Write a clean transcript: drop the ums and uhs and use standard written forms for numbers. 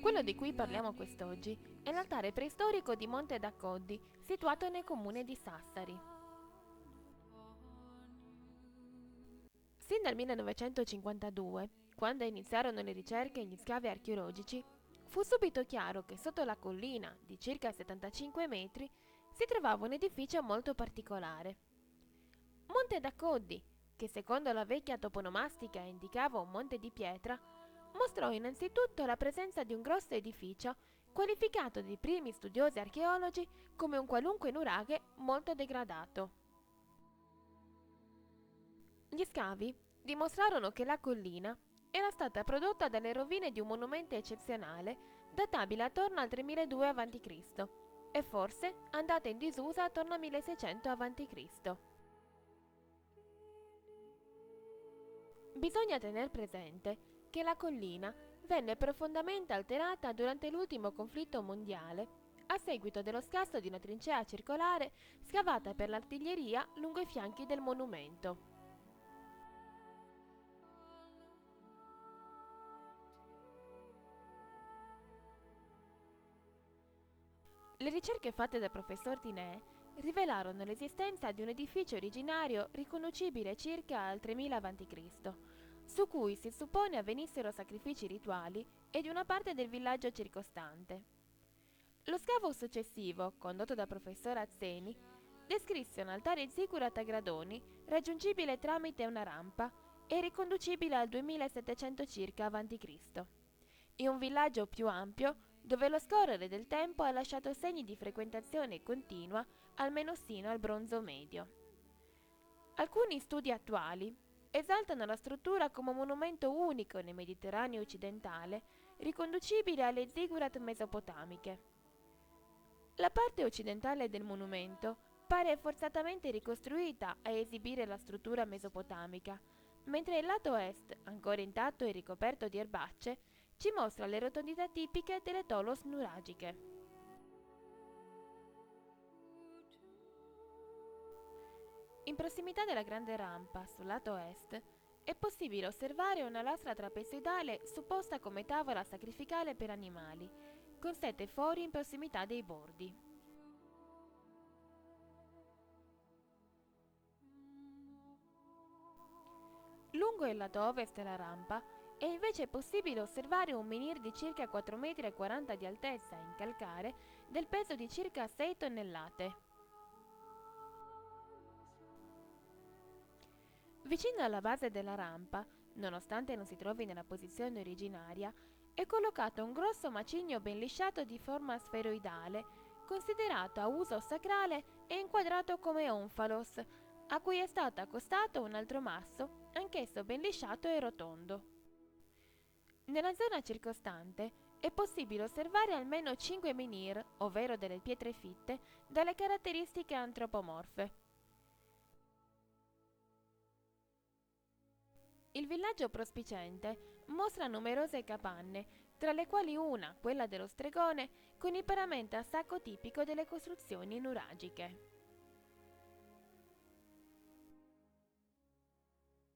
Quello di cui parliamo quest'oggi è l'altare preistorico di Monte d'Accoddi, situato nel comune di Sassari. Sin dal 1952, quando iniziarono le ricerche e gli scavi archeologici, fu subito chiaro che sotto la collina, di circa 75 metri, si trovava un edificio molto particolare. Monte d'Accoddi, che secondo la vecchia toponomastica indicava un monte di pietra, mostrò innanzitutto la presenza di un grosso edificio qualificato dai primi studiosi archeologi come un qualunque nuraghe molto degradato. Gli scavi dimostrarono che la collina era stata prodotta dalle rovine di un monumento eccezionale databile attorno al 3002 a.C. e forse andata in disusa attorno al 1600 a.C. Bisogna tener presente che la collina venne profondamente alterata durante l'ultimo conflitto mondiale a seguito dello scasso di una trincea circolare scavata per l'artiglieria lungo i fianchi del monumento. Le ricerche fatte dal professor Tinè rivelarono l'esistenza di un edificio originario riconducibile circa al 3000 a.C., su cui si suppone avvenissero sacrifici rituali e di una parte del villaggio circostante. Lo scavo successivo, condotto dal professor Azzeni, descrisse un altare zigurat a gradoni raggiungibile tramite una rampa e riconducibile al 2700 circa a.C., e un villaggio più ampio dove lo scorrere del tempo ha lasciato segni di frequentazione continua almeno sino al Bronzo Medio. Alcuni studi attuali esaltano la struttura come monumento unico nel Mediterraneo occidentale, riconducibile alle zigurat mesopotamiche. La parte occidentale del monumento pare forzatamente ricostruita a esibire la struttura mesopotamica, mentre il lato est, ancora intatto e ricoperto di erbacce, ci mostra le rotondità tipiche delle tolos nuragiche. In prossimità della grande rampa, sul lato est, è possibile osservare una lastra trapezoidale supposta come tavola sacrificale per animali, con 7 fori in prossimità dei bordi. Lungo il lato ovest della rampa è invece possibile osservare un menhir di circa 4,40 m di altezza in calcare del peso di circa 6 tonnellate. Vicino alla base della rampa, nonostante non si trovi nella posizione originaria, è collocato un grosso macigno ben lisciato di forma sferoidale, considerato a uso sacrale e inquadrato come onfalos, a cui è stato accostato un altro masso, anch'esso ben lisciato e rotondo. Nella zona circostante è possibile osservare almeno 5 menhir, ovvero delle pietre fitte, dalle caratteristiche antropomorfe. Il villaggio prospiciente mostra numerose capanne, tra le quali una, quella dello stregone, con il paramento a sacco tipico delle costruzioni nuragiche.